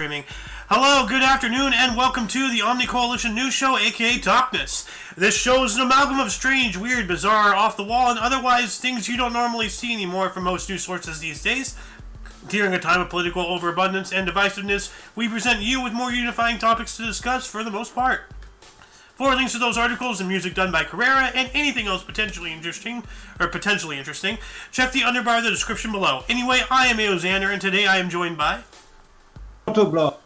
screaming. Hello, good afternoon, and welcome to the OMNI Coalition News Show, aka TOCNS. This show is an amalgam of strange, weird, bizarre, off-the-wall, and otherwise things you don't normally see anymore from most news sources these days. During a time of political overabundance and divisiveness, we present you with more unifying topics to discuss for the most part. For links to those articles and music done by Carrera and anything else potentially interesting, check the underbar of the description below. Anyway, I am Xander, and today I am joined by... Autoblog.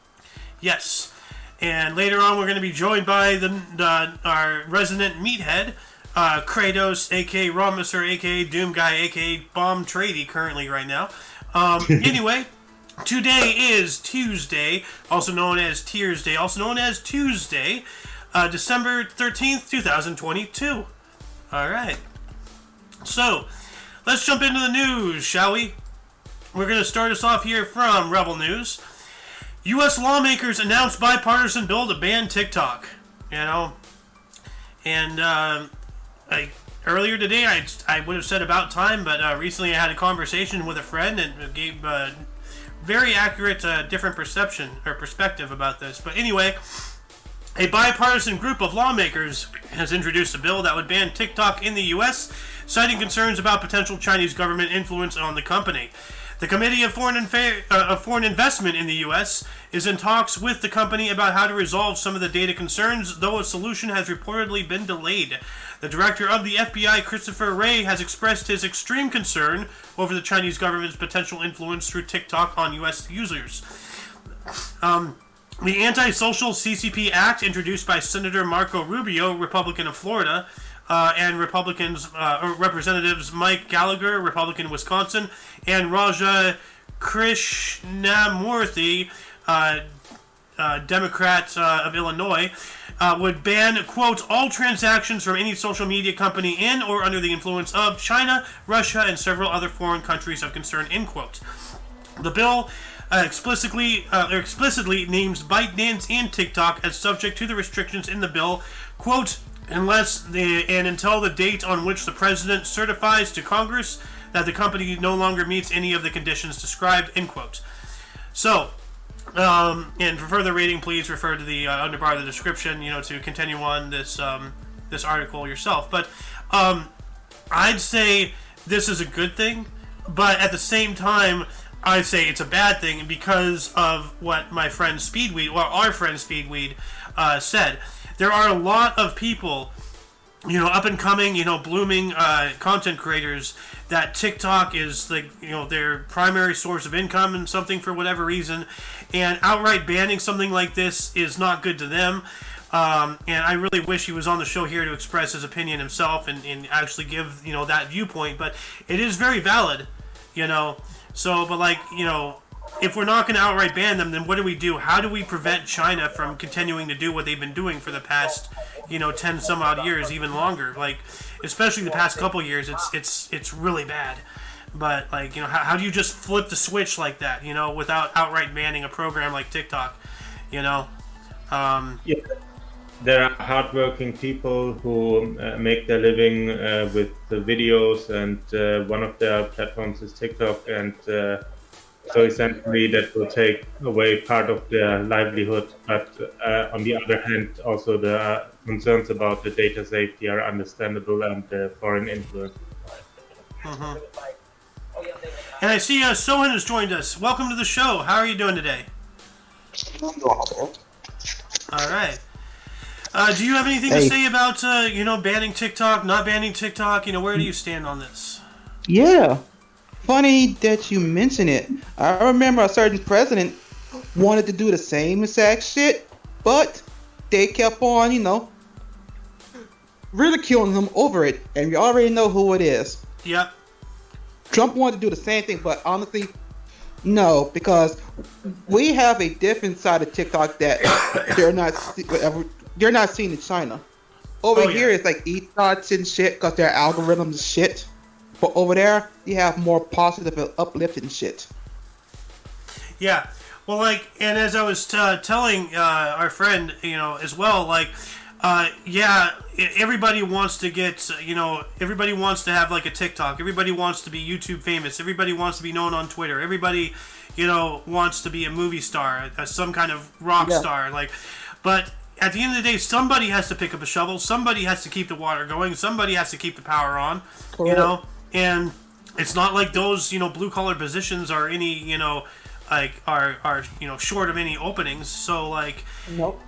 Yes. And later on we're going to be joined by our resident meathead, Kratos, a.k.a. Romister, a.k.a. Doom Guy, a.k.a. Bomb Tradie currently right now. Anyway, today is Tuesday, also known as Tears Day, also known as Tuesday, December 13th, 2022. Alright. So, let's jump into the news, shall we? We're going to start us off here from Rebel News. U.S. lawmakers announce bipartisan bill to ban TikTok. And earlier today, I would have said about time, but recently I had a conversation with a friend and gave very accurate, different perspective about this. But anyway, a bipartisan group of lawmakers has introduced a bill that would ban TikTok in the U.S., citing concerns about potential Chinese government influence on the company. The Committee of Foreign Investment in the U.S. is in talks with the company about how to resolve some of the data concerns, though a solution has reportedly been delayed. The director of the FBI, Christopher Wray, has expressed his extreme concern over the Chinese government's potential influence through TikTok on U.S. users. The Anti-Social CCP Act, introduced by Senator Marco Rubio, Republican of Florida, and Representatives Mike Gallagher, Republican, Wisconsin, and Raja Krishnamurthy, Democrat of Illinois, would ban, quote, all transactions from any social media company in or under the influence of China, Russia, and several other foreign countries of concern, end quote. The bill explicitly names ByteDance and TikTok as subject to the restrictions in the bill, quote, until the date on which the president certifies to Congress that the company no longer meets any of the conditions described, end quote. So, and for further reading, please refer to the underbar of the description, to continue on this this article yourself. But I'd say this is a good thing, but at the same time, I'd say it's a bad thing because of what my friend Speedweed, or our friend Speedweed, said. There are a lot of people, up and coming, blooming content creators that TikTok is their primary source of income and something for whatever reason, and outright banning something like this is not good to them. And I really wish he was on the show here to express his opinion himself and actually give that viewpoint. But it is very valid, So, but if we're not going to outright ban them, then what do we do? How do we prevent China from continuing to do what they've been doing for the past, 10 some odd years, even longer? Especially the past couple years, it's really bad. But how do you just flip the switch like that, without outright banning a program like TikTok, Yeah. There are hardworking people who make their living with the videos, and one of their platforms is TikTok, and so essentially that will take away part of their livelihood. But on the other hand, also the concerns about the data safety are understandable, and the foreign influence. Mm-hmm. And I see Sohan has joined us. Welcome to the show. How are you doing today? All right. Do you have anything to say about, banning TikTok, not banning TikTok? Where do you stand on this? Yeah. Funny that you mention it. I remember a certain president wanted to do the same exact shit, but they kept on, ridiculing him over it, and we already know who it is. Yep. Trump wanted to do the same thing, but honestly, no, because we have a different side of TikTok that they're not seeing in China. Over here, it's like e-thoughts and shit because their algorithms shit. But over there, you have more positive and uplifting shit. Yeah. Well, and as I was telling our friend, as well, everybody wants to get, everybody wants to have a TikTok. Everybody wants to be YouTube famous. Everybody wants to be known on Twitter. Everybody, wants to be a movie star, some kind of rock star. But at the end of the day, somebody has to pick up a shovel. Somebody has to keep the water going. Somebody has to keep the power on. Correct. And it's not like those blue collar positions are any are short of any openings. So Nope.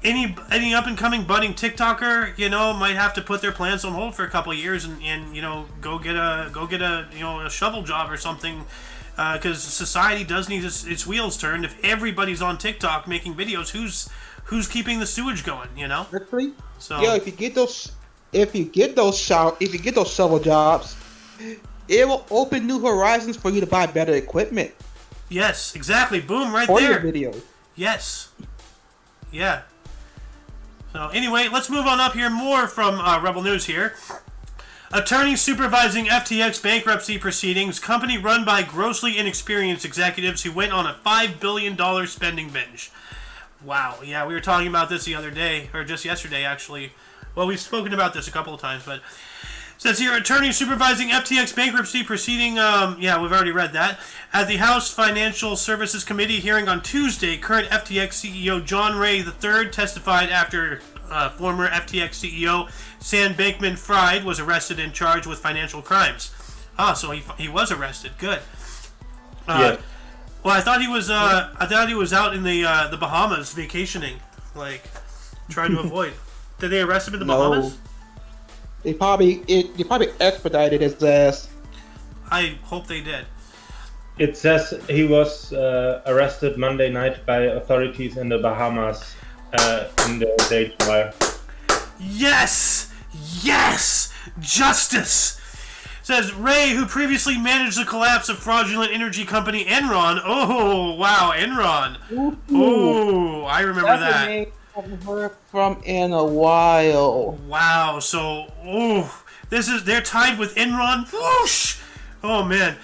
Any up and coming budding TikToker, might have to put their plans on hold for a couple of years and go get a shovel job or something, because society does need its wheels turned. If everybody's on TikTok making videos, who's keeping the sewage going? Actually, So if you get those shovel jobs, it will open new horizons for you to buy better equipment yes, exactly. Boom, right for there. your videos. Yes. Yeah. So anyway, let's move on up here. More from Rebel News here. Attorneys supervising FTX bankruptcy proceedings. Company run by grossly inexperienced executives who went on a $5 billion spending binge. Wow. Yeah, we were talking about this the other day, or just yesterday, actually. Well, we've spoken about this a couple of times, but it says here, attorneys supervising FTX bankruptcy proceeding, yeah, we've already read that. At the House Financial Services Committee hearing on Tuesday, current FTX CEO John Ray III testified after former FTX CEO Sam Bankman-Fried was arrested and charged with financial crimes. Ah, so he was arrested. Good. Yeah. Well, I thought he was out in the Bahamas vacationing, trying to avoid. Did they arrest him in the Bahamas? They probably expedited his ass. I hope they did. It says he was arrested Monday night by authorities in the Bahamas in the day trial. Yes! Yes! Justice! Says Ray, who previously managed the collapse of fraudulent energy company Enron. Oh, wow, Enron. Oh, I remember that. That's a name I haven't heard from in a while. Wow, so, they're tied with Enron. Whoosh! Oh, man.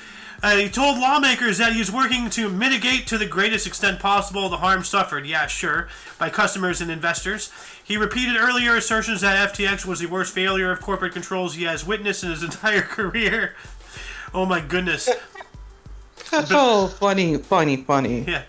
He told lawmakers that he was working to mitigate to the greatest extent possible the harm suffered, yeah, sure, by customers and investors. He repeated earlier assertions that FTX was the worst failure of corporate controls he has witnessed in his entire career. Oh my goodness. Oh, funny. Yeah.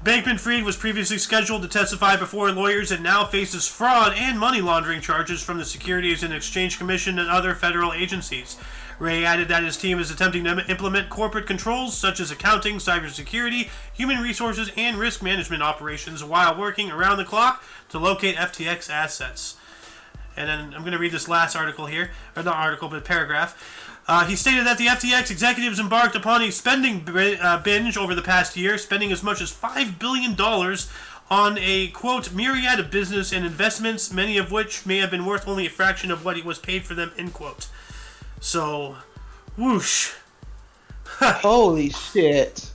Bankman-Fried was previously scheduled to testify before lawyers and now faces fraud and money laundering charges from the Securities and Exchange Commission and other federal agencies. Ray added that his team is attempting to implement corporate controls such as accounting, cybersecurity, human resources, and risk management operations while working around the clock to locate FTX assets. And then I'm going to read this last article here, or not article, but paragraph. He stated that the FTX executives embarked upon a spending binge over the past year, spending as much as $5 billion on a, quote, myriad of business and investments, many of which may have been worth only a fraction of what he was paid for them, end quote. So, whoosh. Holy shit.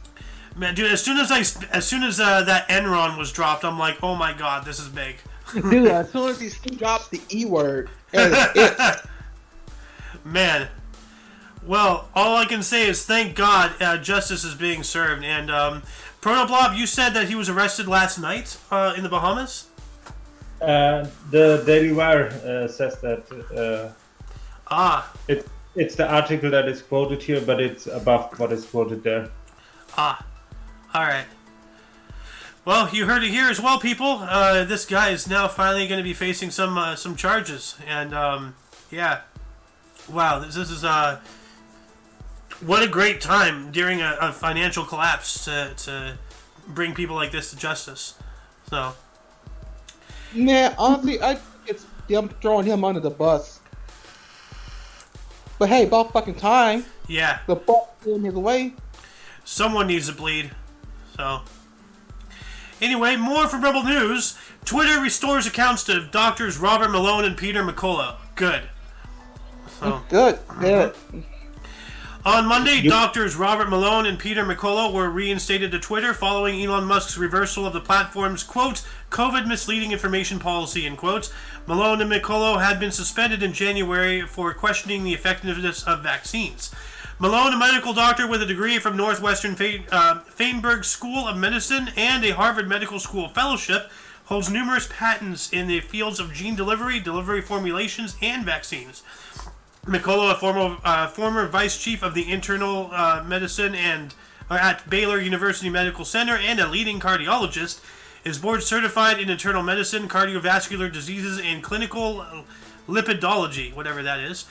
Man, dude, as soon as that Enron was dropped, I'm like, oh my god, this is big. Dude, as soon as he drops the E word, it. Man. Well, all I can say is thank God justice is being served. And Protoblob, you said that he was arrested last night in the Bahamas? The Daily Wire says that. It's the article that is quoted here, but it's above what is quoted there. Alright. Well, you heard it here as well, people. This guy is now finally going to be facing some charges. And, yeah. Wow, this is, what a great time during a financial collapse to bring people like this to justice. So. Man, honestly, I'm throwing him under the bus. But hey, about fucking time. Yeah. The fuck in his way. Someone needs to bleed. So. Anyway, more from Rebel News. Twitter restores accounts to doctors Robert Malone and Peter McCullough. Good. So. Good. On Monday, doctors Robert Malone and Peter McCullough were reinstated to Twitter following Elon Musk's reversal of the platform's, quote, COVID misleading information policy, end quote. Malone and McCullough had been suspended in January for questioning the effectiveness of vaccines. Malone, a medical doctor with a degree from Northwestern Feinberg School of Medicine and a Harvard Medical School fellowship, holds numerous patents in the fields of gene delivery, delivery formulations, and vaccines. Mikolo, a former vice chief of the internal medicine and at Baylor University Medical Center and a leading cardiologist, is board certified in internal medicine, cardiovascular diseases, and clinical lipidology, whatever that is.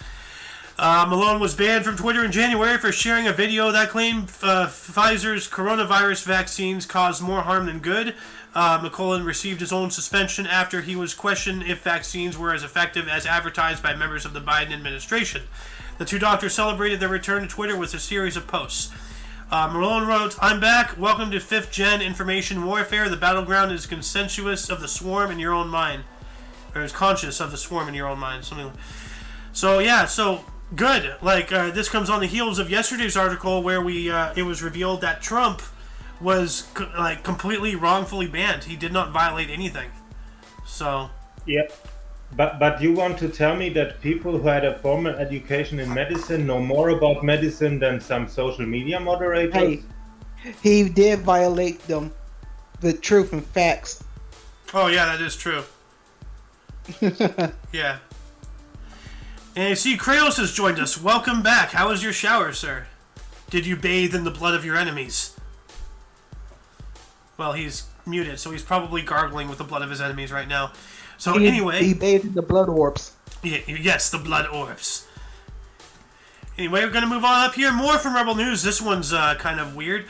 Malone was banned from Twitter in January for sharing a video that claimed Pfizer's coronavirus vaccines caused more harm than good. McCullen received his own suspension after he was questioned if vaccines were as effective as advertised by members of the Biden administration. The two doctors celebrated their return to Twitter with a series of posts. Malone wrote, "I'm back. Welcome to 5th Gen Information Warfare. The battleground is consensuous of the swarm in your own mind." Or is conscious of the swarm in your own mind. Something like. So good. This comes on the heels of yesterday's article where it was revealed that Trump was completely wrongfully banned. He did not violate anything. So. Yeah. But you want to tell me that people who had a formal education in medicine know more about medicine than some social media moderators? Hey, he did violate them, the truth and facts. Oh yeah, that is true. Yeah. And you see, Kratos has joined us. Welcome back. How was your shower, sir? Did you bathe in the blood of your enemies? Well, he's muted, so he's probably gargling with the blood of his enemies right now. So anyway... He bathed in the blood orbs. Yeah, yes, the blood orbs. Anyway, we're going to move on up here. More from Rebel News. This one's kind of weird.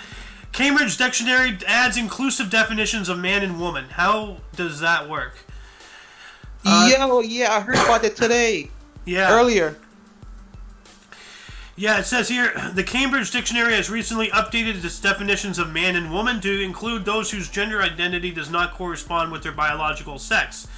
Cambridge Dictionary adds inclusive definitions of man and woman. How does that work? Yeah, I heard about it today. Yeah. Earlier. Yeah, it says here, the Cambridge Dictionary has recently updated its definitions of man and woman to include those whose gender identity does not correspond with their biological sex.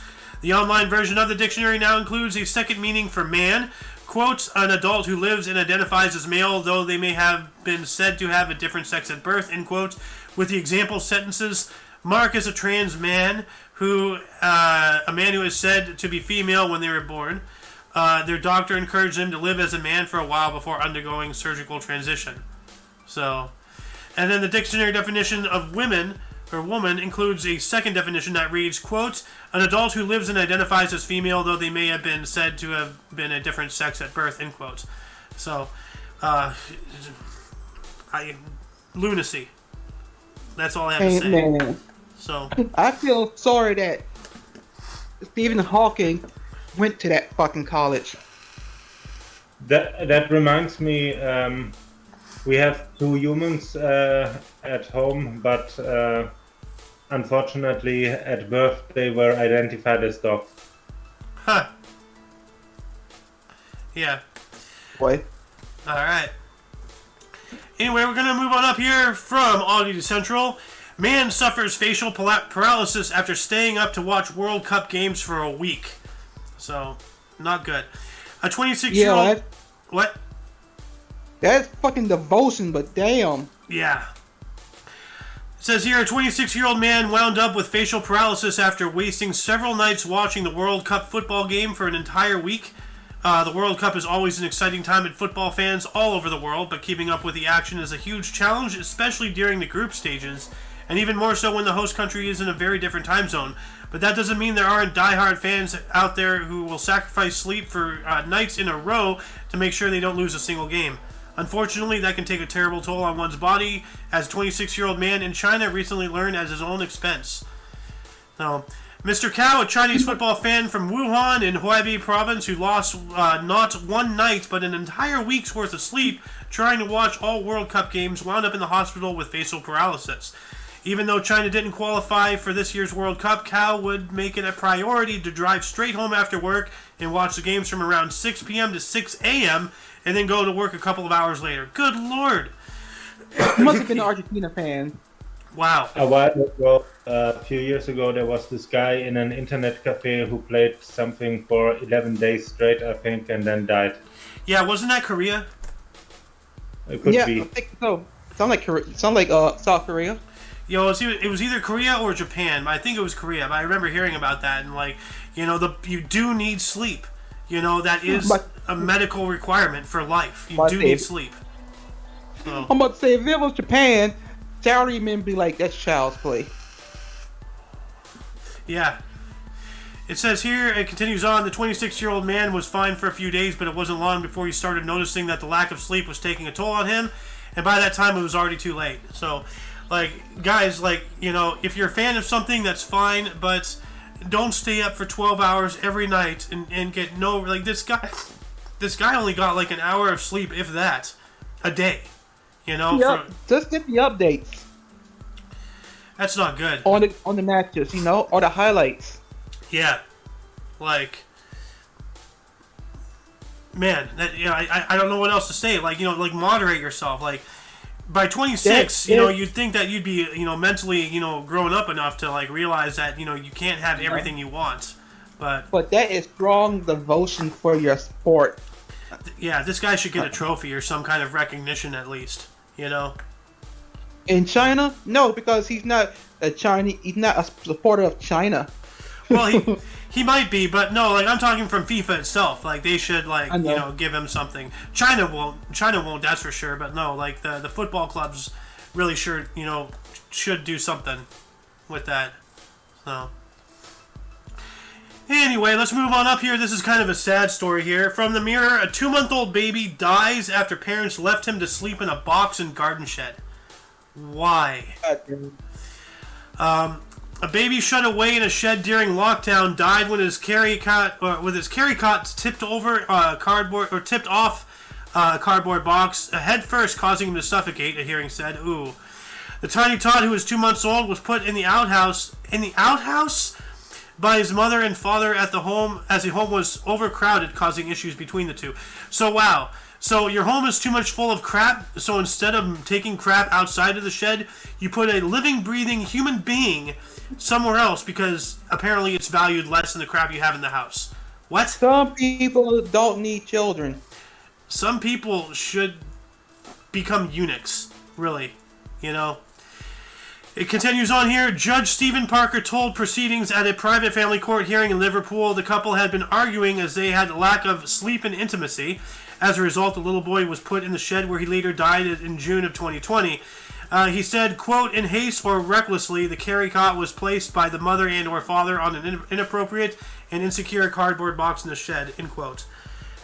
The online version of the dictionary now includes a second meaning for man, quote, an adult who lives and identifies as male, though they may have been said to have a different sex at birth, end quote, with the example sentences, Mark is a trans man, a man who is said to be female when they were born. Their doctor encouraged them to live as a man for a while before undergoing surgical transition. So, and then the dictionary definition of women or woman includes a second definition that reads, quote, an adult who lives and identifies as female, though they may have been said to have been a different sex at birth, end quote. So, lunacy. That's all I have to say. Man. So, I feel sorry that Stephen Hawking went to that fucking college. That reminds me, we have two humans at home, but unfortunately at birth they were identified as dogs. Huh. Yeah. Boy. Alright. Anyway, we're going to move on up here from Audio Central. Man suffers facial paralysis after staying up to watch World Cup games for a week. So, not good. A 26-year-old... What? That's fucking devotion, but damn. Yeah. It says here, a 26-year-old man wound up with facial paralysis after wasting several nights watching the World Cup football game for an entire week. The World Cup is always an exciting time at football fans all over the world, but keeping up with the action is a huge challenge, especially during the group stages, and even more so when the host country is in a very different time zone. But that doesn't mean there aren't diehard fans out there who will sacrifice sleep for nights in a row to make sure they don't lose a single game. Unfortunately, that can take a terrible toll on one's body, as a 26-year-old man in China recently learned at his own expense. Now, Mr. Cao, a Chinese football fan from Wuhan in Huaibei province who lost not one night but an entire week's worth of sleep trying to watch all World Cup games, wound up in the hospital with facial paralysis. Even though China didn't qualify for this year's World Cup, Cao would make it a priority to drive straight home after work and watch the games from around 6 p.m. to 6 a.m. and then go to work a couple of hours later. Good Lord! He must have been an Argentina fan. Wow. A while ago, a few years ago, there was this guy in an internet cafe who played something for 11 days straight, I think, and then died. Yeah, wasn't that Korea? It could be. I think so. Sound like South Korea. You know, it was either Korea or Japan. I think it was Korea, but I remember hearing about that. And, you do need sleep. That is a medical requirement for life. You do need sleep. So. I'm about to say, if it was Japan, Saudi men be like, that's child's play. Yeah. It says here, it continues on, the 26-year-old man was fine for a few days, but it wasn't long before he started noticing that the lack of sleep was taking a toll on him, and by that time it was already too late. So, like, guys, like, you know, if you're a fan of something, that's fine, but don't stay up for 12 hours every night and get no, like, this guy only got like an hour of sleep, if that, a day, you know? Yep. Just get the updates. That's not good. On the matches, you know, or the highlights. Yeah, like, man, that, you know, I don't know what else to say. Like, you know, like, moderate yourself. Like, by 26, you know, you'd think that you'd be, you know, mentally, you know, grown up enough to, like, realize that, you know, you can't have everything you want. But that is strong devotion for your sport. Yeah, this guy should get a trophy or some kind of recognition at least, you know? In China? No, because he's not a Chinese. He's not a supporter of China. Well, he might be, but no, like, I'm talking from FIFA itself. Like, they should, like, you know, give him something. China won't, that's for sure, but no, like, the football clubs really sure, you know, should do something with that. So, anyway, let's move on up here. This is kind of a sad story here. From the Mirror, a 2-month-old baby dies after parents left him to sleep in a box and garden shed. Why? A baby shut away in a shed during lockdown died when his carry cot tipped over tipped off a cardboard box head first, causing him to suffocate. A hearing said, "Ooh." The tiny tot, who was 2 months old, was put in the outhouse by his mother and father at the home, as the home was overcrowded, causing issues between the two. So wow. So your home is too much full of crap, so instead of taking crap outside of the shed, you put a living, breathing human being somewhere else because apparently it's valued less than the crap you have in the house. What? Some people don't need children. Some people should become eunuchs, really, you know? It continues on here. Judge Stephen Parker told proceedings at a private family court hearing in Liverpool the couple had been arguing as they had lack of sleep and intimacy. As a result, the little boy was put in the shed where he later died in June of 2020. He said, quote, "In haste or recklessly, the carry cot was placed by the mother and or father on an inappropriate and insecure cardboard box in the shed," end quote.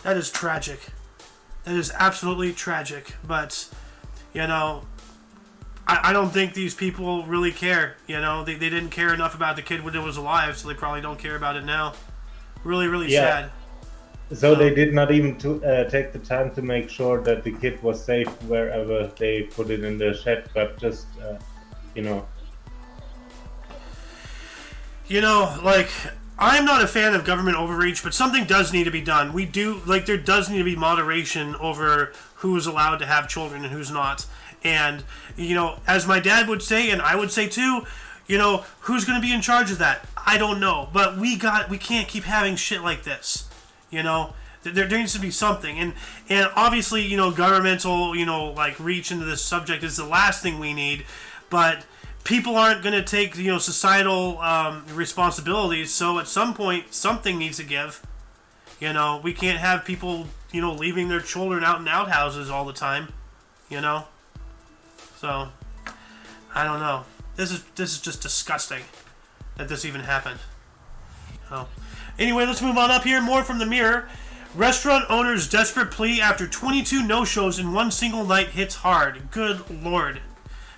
That is tragic. That is absolutely tragic. But, you know, I don't think these people really care. You know, they didn't care enough about the kid when it was alive, so they probably don't care about it now. Really, really sad. So they did not even take the time to make sure that the kid was safe wherever they put it in the shed, but just, you know. You know, like, I'm not a fan of government overreach, but something does need to be done. There does need to be moderation over who's allowed to have children and who's not. And, you know, as my dad would say, and I would say too, you know, who's going to be in charge of that? I don't know. But we can't keep having shit like this. You know, there needs to be something, and obviously, you know, governmental, you know, like, reach into this subject is the last thing we need, but people aren't going to take, you know, societal responsibilities, so at some point, something needs to give. You know, we can't have people, you know, leaving their children out in outhouses all the time, you know, so, I don't know, this is just disgusting that this even happened. Oh. Anyway, let's move on up here. More from the Mirror. Restaurant owner's desperate plea after 22 no-shows in one single night hits hard. Good Lord.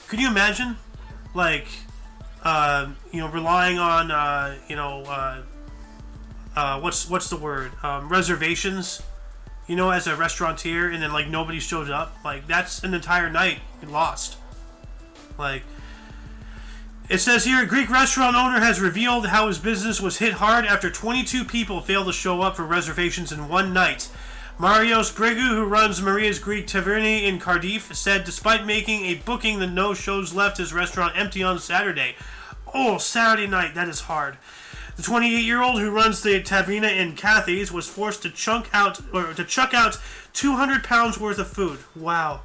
Could you imagine? Like, you know, relying on, you know, what's the word? Reservations, you know, as a restaurateur, and then, like, nobody shows up. Like, that's an entire night lost. Like, it says here, a Greek restaurant owner has revealed how his business was hit hard after 22 people failed to show up for reservations in one night. Marios Bregu, who runs Maria's Greek Taverni in Cardiff, said despite making a booking, the no-shows left his restaurant empty on Saturday. Oh, Saturday night, that is hard. The 28-year-old who runs the Taverna in Cathays was forced to chuck out 200 pounds worth of food. Wow.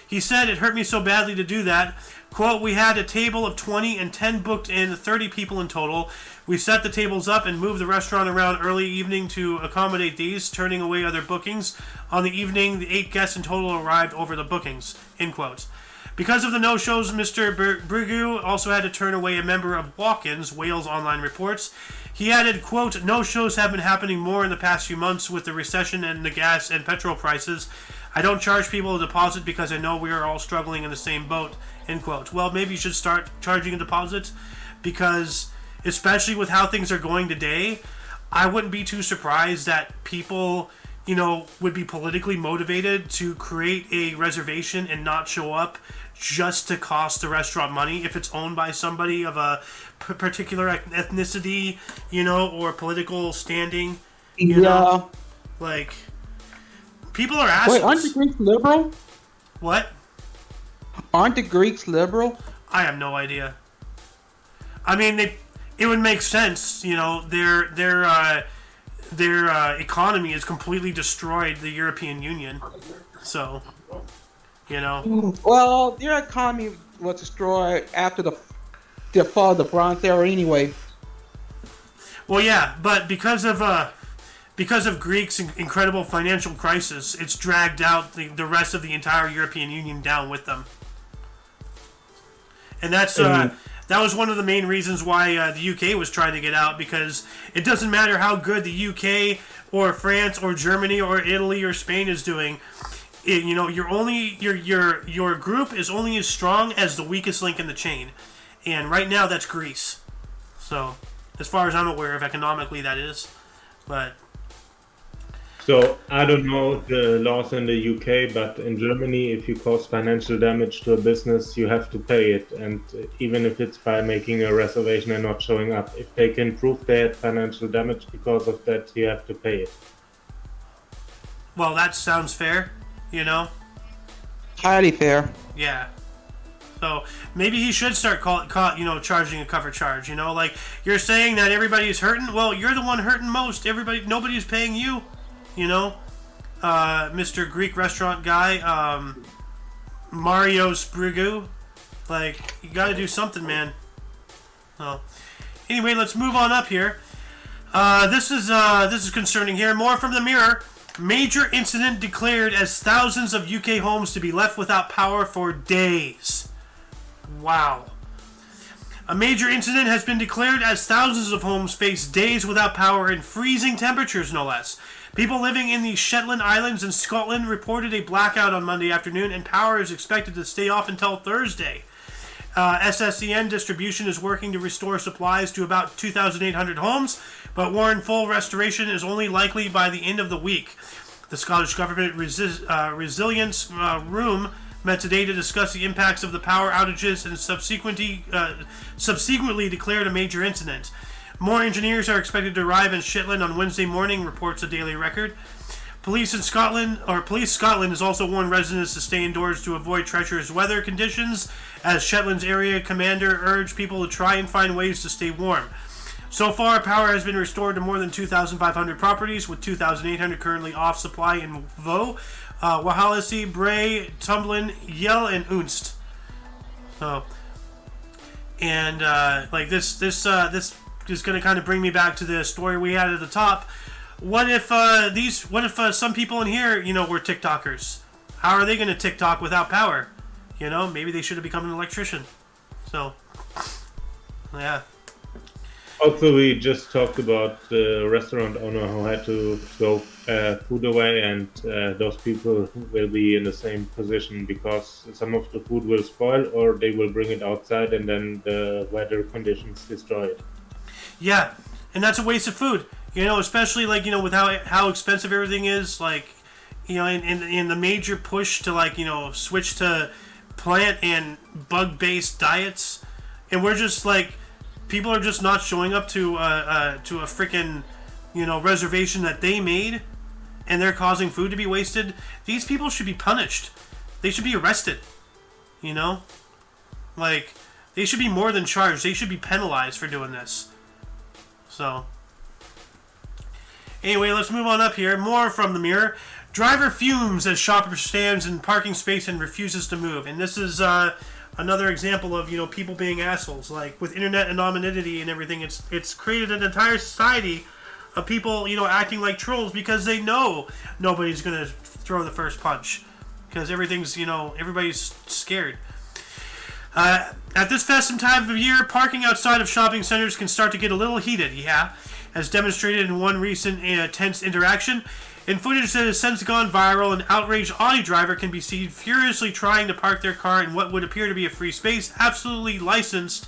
He said, "It hurt me so badly to do that. Quote, we had a table of 20 and 10 booked in, 30 people in total. We set the tables up and moved the restaurant around early evening to accommodate these, turning away other bookings. On the evening, the 8 guests in total arrived over the bookings," end quote. Because of the no-shows, Mr. Brigu also had to turn away a member of Walk-ins, Wales Online reports. He added, quote, "No-shows have been happening more in the past few months with the recession and the gas and petrol prices. I don't charge people a deposit because I know we are all struggling in the same boat," end quote. Well, maybe you should start charging a deposit because, especially with how things are going today, I wouldn't be too surprised that people, would be politically motivated to create a reservation and not show up just to cost the restaurant money if it's owned by somebody of a particular ethnicity, or political standing. Like, people are assholes. Wait, aren't the Greeks liberal? What? Aren't the Greeks liberal? I have no idea. I mean, it would make sense, their economy has completely destroyed the European Union. So, Well, their economy was destroyed after the fall of the Bronze Era anyway. Well, yeah, but because of Greece's incredible financial crisis, it's dragged out the rest of the entire European Union down with them. And that's that was one of the main reasons why the UK was trying to get out, because it doesn't matter how good the UK or France or Germany or Italy or Spain is doing. Your group is only as strong as the weakest link in the chain, and right now that's Greece. So, as far as I'm aware of, economically that is, but. So I don't know the laws in the UK, but in Germany, if you cause financial damage to a business, you have to pay it, and even if it's by making a reservation and not showing up, if they can prove they had financial damage because of that, you have to pay it. Well, that sounds fair, Highly fair. Yeah. So maybe he should start charging a cover charge. Like you're saying that everybody's hurting. Well, you're the one hurting most. Nobody's paying you. Mr. Greek restaurant guy, Mario Sprigu. Like, you gotta do something, man. So, anyway, let's move on up here. This is concerning here. More from the Mirror. Major incident declared as thousands of UK homes to be left without power for days. Wow. A major incident has been declared as thousands of homes face days without power and freezing temperatures, no less. People living in the Shetland Islands in Scotland reported a blackout on Monday afternoon, and power is expected to stay off until Thursday. SSEN Distribution is working to restore supplies to about 2,800 homes, but warned full restoration is only likely by the end of the week. The Scottish Government Resilience Room met today to discuss the impacts of the power outages and subsequently declared a major incident. More engineers are expected to arrive in Shetland on Wednesday morning, reports the Daily Record. Police Scotland has also warned residents to stay indoors to avoid treacherous weather conditions, as Shetland's area commander urged people to try and find ways to stay warm. So far, power has been restored to more than 2,500 properties, with 2,800 currently off supply in Vaud, Wallasey, Bray, Tumblin, Yell, and Unst. Is going to kind of bring me back to the story we had at the top. What if some people in here, were TikTokers? How are they going to TikTok without power? Maybe they should have become an electrician. So, yeah. Also, we just talked about the restaurant owner who had to throw food away, and those people will be in the same position because some of the food will spoil, or they will bring it outside and then the weather conditions destroy it. Yeah, and that's a waste of food. Especially with how expensive everything is. In the major push to switch to plant and bug-based diets, and we're just people are just not showing up to a freaking reservation that they made, and they're causing food to be wasted. These people should be punished. They should be arrested. They should be more than charged. They should be penalized for doing this. So, anyway, let's move on up here. More from the Mirror. Driver fumes as shopper stands in parking space and refuses to move. And this is another example of people being assholes. With internet anonymity and everything, it's created an entire society of people acting like trolls because they know nobody's gonna throw the first punch because everything's everybody's scared. At this festive time of year, parking outside of shopping centers can start to get a little heated, as demonstrated in one recent tense interaction. In footage that has since gone viral, an outraged Audi driver can be seen furiously trying to park their car in what would appear to be a free space, absolutely incensed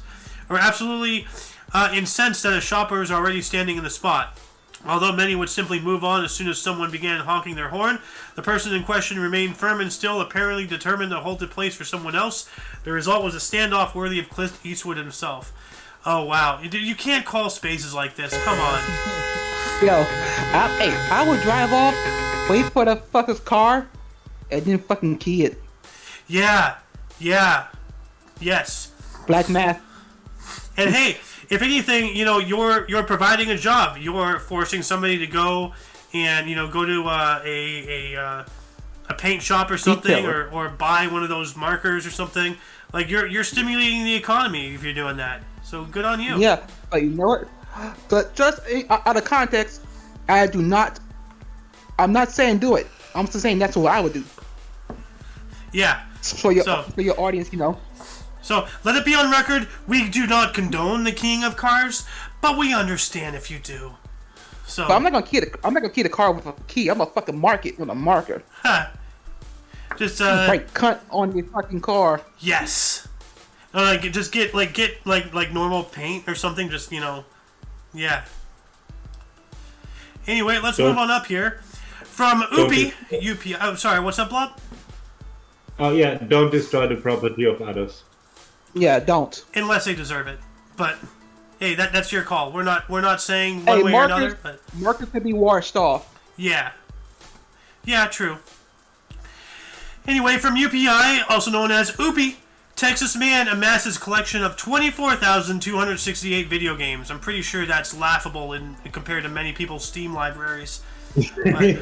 that a shopper is already standing in the spot. Although many would simply move on as soon as someone began honking their horn, the person in question remained firm and still, apparently determined to hold the place for someone else. The result was a standoff worthy of Clint Eastwood himself. Oh, wow. You can't call spaces like this. Come on. Yo, I would drive off, wait for the fucker's car, and then fucking key it. Yeah. Yes. Black math. And hey, if anything, you're providing a job. You're forcing somebody to go and go to a paint shop or something, or buy one of those markers or something. Like you're stimulating the economy if you're doing that. So good on you. Yeah, but you know what? But just out of context, I'm not saying do it. I'm just saying that's what I would do. Yeah. For your audience, So let it be on record, we do not condone the keying of cars, but we understand if you do. So but I'm not gonna key the car with a key. I'm gonna fucking mark it with a marker. Just right cunt on your fucking car. Yes. Just get normal paint or something. Just yeah. Anyway, let's move on up here. From UP. I'm sorry. What's up, Blob? Oh yeah, don't destroy the property of others. Yeah, don't. Unless they deserve it. But hey, that's your call. We're not saying one way or another. But markers can be washed off. Yeah. Yeah, true. Anyway, from UPI, also known as UPI, Texas man amasses collection of 24,268 video games. I'm pretty sure that's laughable compared to many people's Steam libraries. Wait,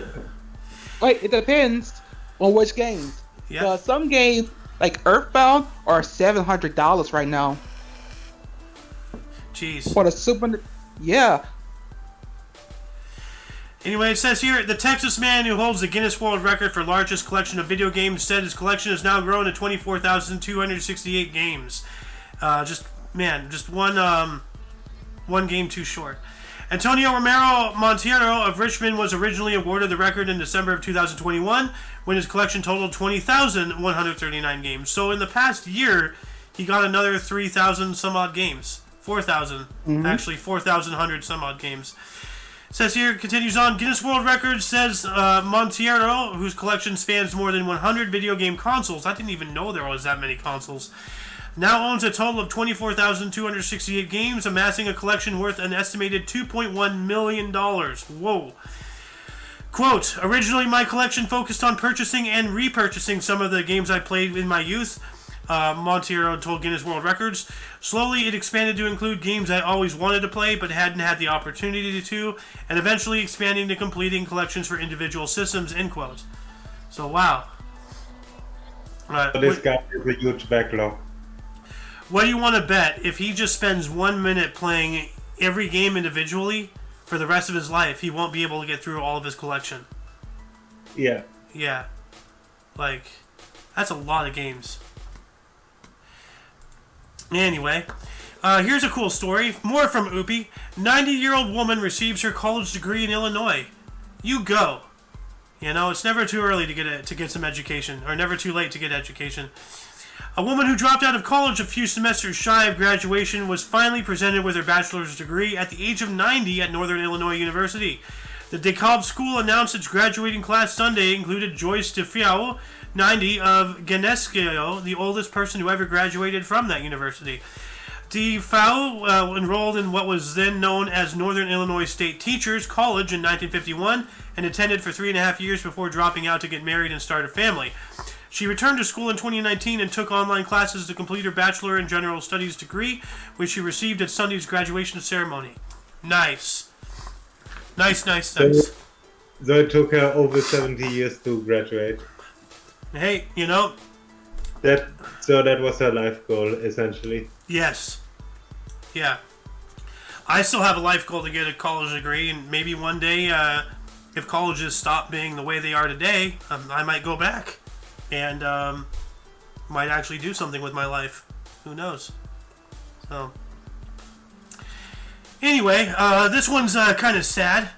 it depends on which games. Yeah. Some games, like Earthbound, are $700 right now. Jeez. For the Super... Yeah. Anyway, it says here, the Texas man who holds the Guinness World Record for largest collection of video games said his collection has now grown to 24,268 games. Just one game too short. Antonio Romero Monteiro of Richmond was originally awarded the record in December of 2021 when his collection totaled 20,139 games. So in the past year, he got another 3,000 some odd games. 4,000. Actually, 4,100 some odd games. Says here, continues on, Guinness World Records says Monteiro, whose collection spans more than 100 video game consoles, I didn't even know there was that many consoles, now owns a total of 24,268 games, amassing a collection worth an estimated $2.1 million. Whoa. Quote, originally my collection focused on purchasing and repurchasing some of the games I played in my youth, Monteiro told Guinness World Records. Slowly it expanded to include games I always wanted to play but hadn't had the opportunity to, and eventually expanding to completing collections for individual systems, end quote. So, wow. This guy has a huge backlog. What do you want to bet? If he just spends 1 minute playing every game individually for the rest of his life, he won't be able to get through all of his collection. Yeah. Yeah. That's a lot of games. Anyway, here's a cool story. More from UPI. 90-year-old woman receives her college degree in Illinois. You go. It's never too early to get some education, or never too late to get education. A woman who dropped out of college a few semesters shy of graduation was finally presented with her bachelor's degree at the age of 90 at Northern Illinois University. The DeKalb School announced its graduating class Sunday included Joyce DeFiao, 90, of Geneseo, the oldest person who ever graduated from that university. DeFiao enrolled in what was then known as Northern Illinois State Teachers College in 1951 and attended for 3.5 years before dropping out to get married and start a family. She returned to school in 2019 and took online classes to complete her Bachelor in General Studies degree, which she received at Sunday's graduation ceremony. Nice. Nice. So it took her over 70 years to graduate. Hey, that was her life goal, essentially. Yes. Yeah. I still have a life goal to get a college degree, and maybe one day, if colleges stop being the way they are today, I might go back and might actually do something with my life. Who knows? So, anyway, this one's kind of sad.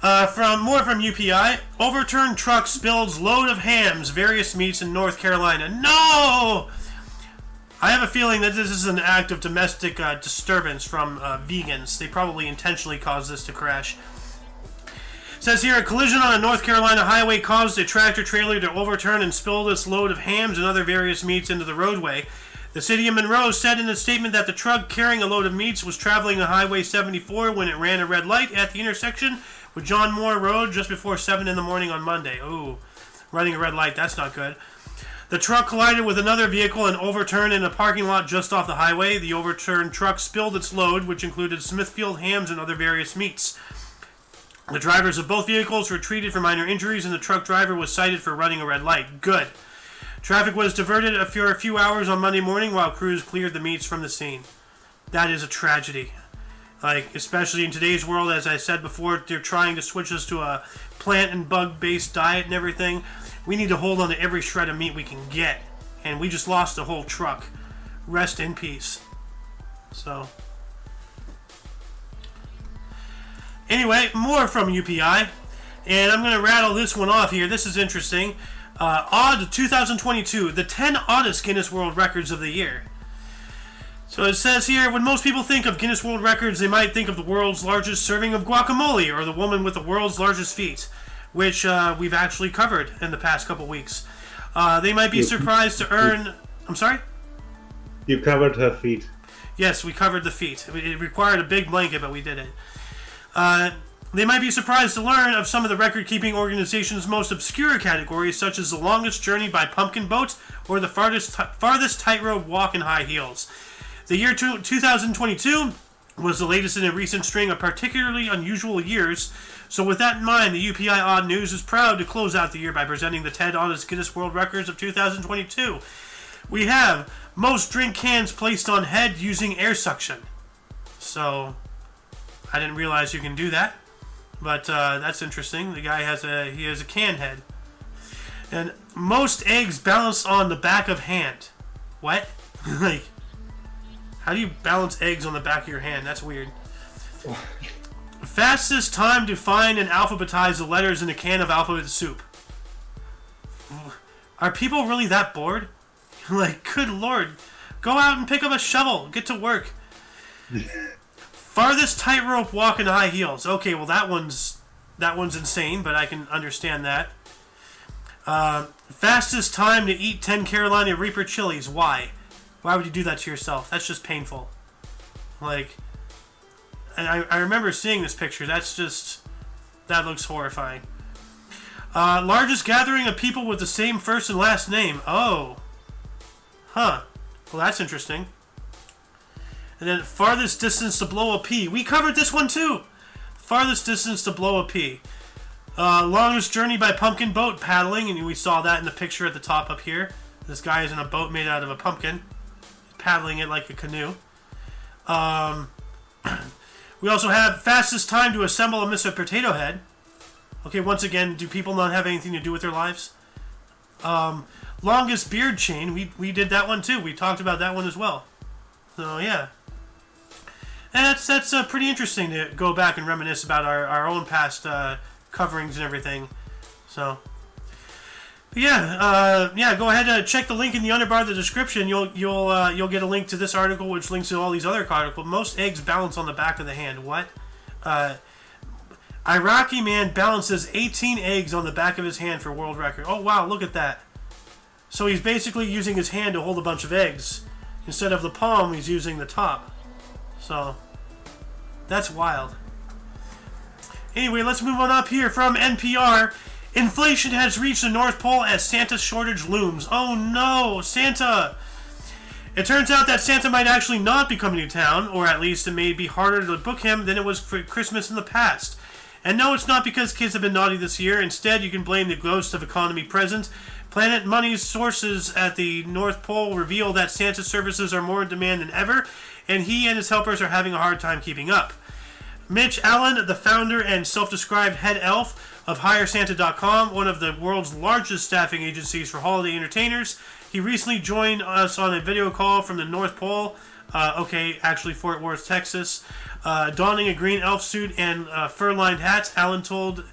From UPI, overturned truck spills load of hams, various meats in North Carolina. No! I have a feeling that this is an act of domestic disturbance from vegans. They probably intentionally caused this to crash. It says here, a collision on a North Carolina highway caused a tractor-trailer to overturn and spill its load of hams and other various meats into the roadway. The city of Monroe said in a statement that the truck carrying a load of meats was traveling on Highway 74 when it ran a red light at the intersection with John Moore Road just before 7 in the morning on Monday. Ooh, running a red light, that's not good. The truck collided with another vehicle and overturned in a parking lot just off the highway. The overturned truck spilled its load, which included Smithfield hams and other various meats. The drivers of both vehicles were treated for minor injuries, and the truck driver was cited for running a red light. Good. Traffic was diverted for a few hours on Monday morning while crews cleared the meats from the scene. That is a tragedy. Like, especially in today's world, as I said before, they're trying to switch us to a plant and bug-based diet and everything. We need to hold on to every shred of meat we can get. And we just lost the whole truck. Rest in peace. So. Anyway, more from UPI. And I'm going to rattle this one off here. This is interesting. Odd 2022. The 10 oddest Guinness World Records of the year. So it says here, when most people think of Guinness World Records, they might think of the world's largest serving of guacamole or the woman with the world's largest feet, which we've actually covered in the past couple weeks. They might be surprised to earn... I'm sorry? You covered her feet. Yes, we covered the feet. It required a big blanket, but we did it. They might be surprised to learn of some of the record-keeping organization's most obscure categories, such as the longest journey by pumpkin boat or the farthest tightrope walk in high heels. The year 2022 was the latest in a recent string of particularly unusual years. So with that in mind, the UPI Odd News is proud to close out the year by presenting the 10 oddest Guinness World Records of 2022. We have most drink cans placed on head using air suction. So, I didn't realize you can do that. But that's interesting. The guy has a can head. And most eggs balanced on the back of hand. What? Like, how do you balance eggs on the back of your hand? That's weird. Fastest time to find and alphabetize the letters in a can of alphabet soup. Are people really that bored? Like, good lord. Go out and pick up a shovel. Get to work. Farthest tightrope walk in high heels. Okay, well that one's insane, but I can understand that. Fastest time to eat 10 Carolina Reaper chilies. Why? Why would you do that to yourself? That's just painful. Like, and I remember seeing this picture. That looks horrifying. Largest gathering of people with the same first and last name. Oh. Huh. Well, that's interesting. And then farthest distance to blow a pea. We covered this one too. Farthest distance to blow a pea. Longest journey by pumpkin boat paddling, and we saw that in the picture at the top up here. This guy is in a boat made out of a pumpkin, paddling it like a canoe. We also have fastest time to assemble a Mr. Potato Head. Okay, once again, do people not have anything to do with their lives? Longest beard chain. We did that one too. We talked about that one as well. So yeah. And that's pretty interesting to go back and reminisce about our own past coverings and everything. So, yeah, go ahead and check the link in the underbar of the description. You'll get a link to this article, which links to all these other articles. Most eggs balance on the back of the hand. What? Iraqi man balances 18 eggs on the back of his hand for world record. Oh wow, look at that. So he's basically using his hand to hold a bunch of eggs. Instead of the palm, he's using the top. So, that's wild. Anyway, let's move on up here from NPR. Inflation has reached the North Pole as Santa shortage looms. Oh no, Santa! It turns out that Santa might actually not be coming to town, or at least it may be harder to book him than it was for Christmas in the past. And no, it's not because kids have been naughty this year. Instead, you can blame the ghost of economy present. Planet Money's sources at the North Pole reveal that Santa's services are more in demand than ever, and he and his helpers are having a hard time keeping up. Mitch Allen, the founder and self-described head elf of HireSanta.com, one of the world's largest staffing agencies for holiday entertainers, He recently joined us on a video call from the North Pole. Actually Fort Worth, Texas. Donning a green elf suit and fur-lined hat, Alan told,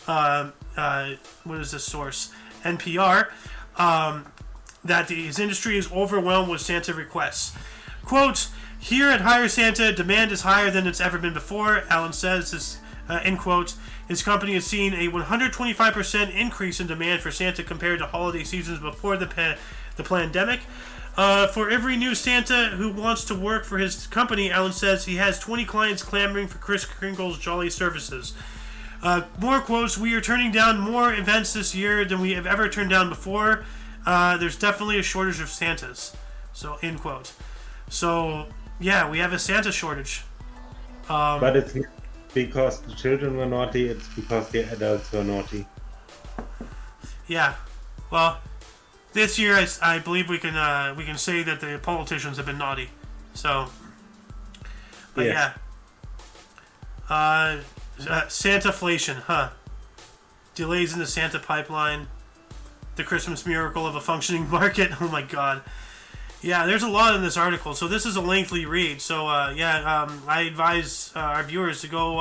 what is this source? NPR, that his industry is overwhelmed with Santa requests. Quote, here at Hire Santa, demand is higher than it's ever been before, Alan says, end quote. His company has seen a 125% increase in demand for Santa compared to holiday seasons before the pandemic. For every new Santa who wants to work for his company, Alan says he has 20 clients clamoring for Kris Kringle's jolly services. More quotes, we are turning down more events this year than we have ever turned down before. There's definitely a shortage of Santas. So, end quote. So, yeah, we have a Santa shortage. But it's not because the children were naughty, it's because the adults were naughty. Yeah. Well, this year I believe we can say that the politicians have been naughty. So, but yeah. Santaflation, huh? Delays in the Santa pipeline. The Christmas miracle of a functioning market. Oh my God. Yeah, there's a lot in this article. So this is a lengthy read. So I advise our viewers to go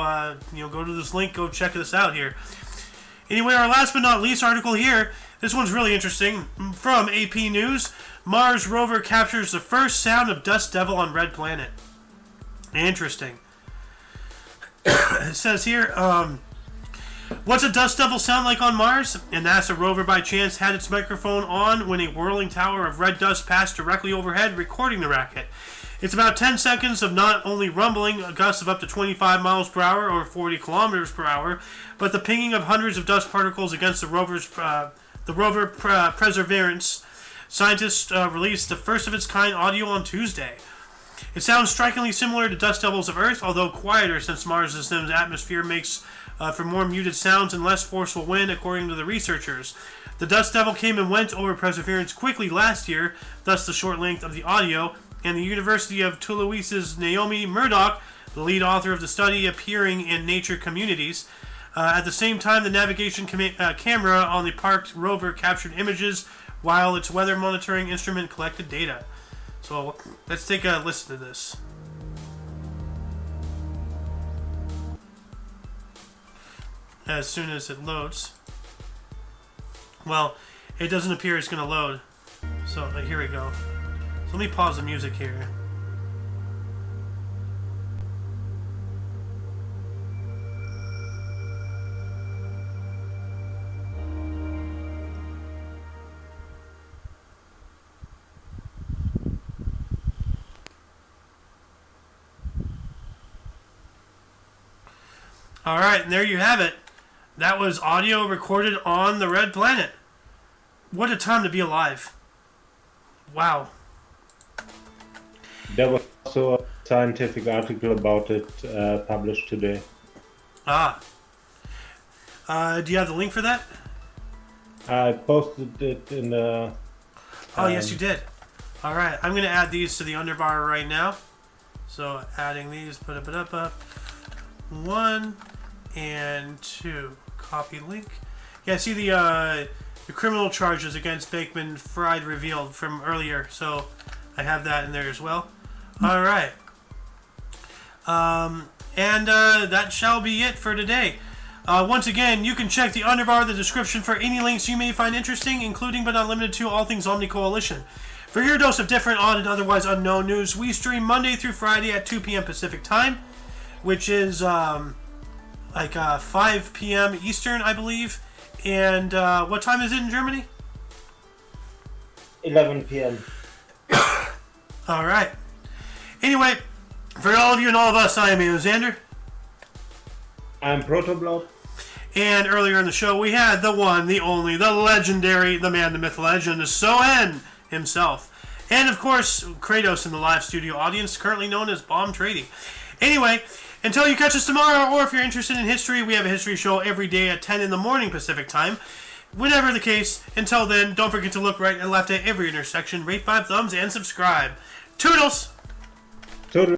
go to this link, go check this out here. Anyway, our last but not least article here. This one's really interesting. From AP News, Mars rover captures the first sound of Dust Devil on Red Planet. Interesting. It says here, what's a dust devil sound like on Mars? A NASA rover by chance had its microphone on when a whirling tower of red dust passed directly overhead, recording the racket. It's about 10 seconds of not only rumbling, gusts of up to 25 miles per hour or 40 kilometers per hour, but the pinging of hundreds of dust particles against the rover Perseverance. Scientists released the first of its kind audio on Tuesday. It sounds strikingly similar to dust devils of Earth, although quieter since Mars' atmosphere makes for more muted sounds and less forceful wind, according to the researchers. The dust devil came and went over Perseverance quickly last year, thus the short length of the audio, and the University of Toulouse's Naomi Murdoch, the lead author of the study appearing in Nature Communities. At the same time, the navigation camera on the parked rover captured images while its weather monitoring instrument collected data. So let's take a listen to this. As soon as it loads. Well, it doesn't appear it's going to load. So here we go. So let me pause the music here. Alright, and there you have it. That was audio recorded on the Red Planet. What a time to be alive. Wow. There was also a scientific article about it published today. Do you have the link for that? I posted it in the... Oh, yes, you did. Alright, I'm going to add these to the underbar right now. So, adding these, put up. 1 and 2. Copy link. Yeah, see the criminal charges against Bakeman Fried revealed from earlier. So I have that in there as well. All right. And that shall be it for today. Once again, you can check the underbar of the description for any links you may find interesting, including but not limited to all things OMNI Coalition. For your dose of different, odd, and otherwise unknown news, we stream Monday through Friday at 2 p.m. Pacific Time, which is 5 p.m. Eastern, I believe. And what time is it in Germany? 11 p.m. All right. Anyway, for all of you and all of us, I am Xander. I'm Protoblob. And earlier in the show, we had the one, the only, the legendary, the man, the myth, legend, Soen himself. And, of course, Kratos in the live studio audience, currently known as Bomb Trading. Anyway, until you catch us tomorrow, or if you're interested in history, we have a history show every day at 10 in the morning Pacific Time. Whatever the case, until then, don't forget to look right and left at every intersection, rate 5 thumbs, and subscribe. Toodles! Toodles!